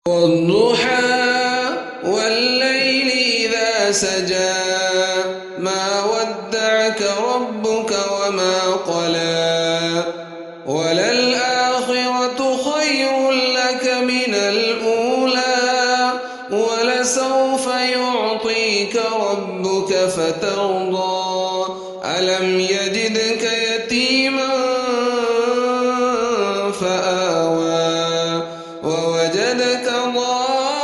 والضحى والليل إذا سجى ما ودعك ربك وما قلى وللآخرة خير لك من الأولى ولسوف يعطيك ربك فترضى ألم يجدك يتيما فآوى ووجدك ضالا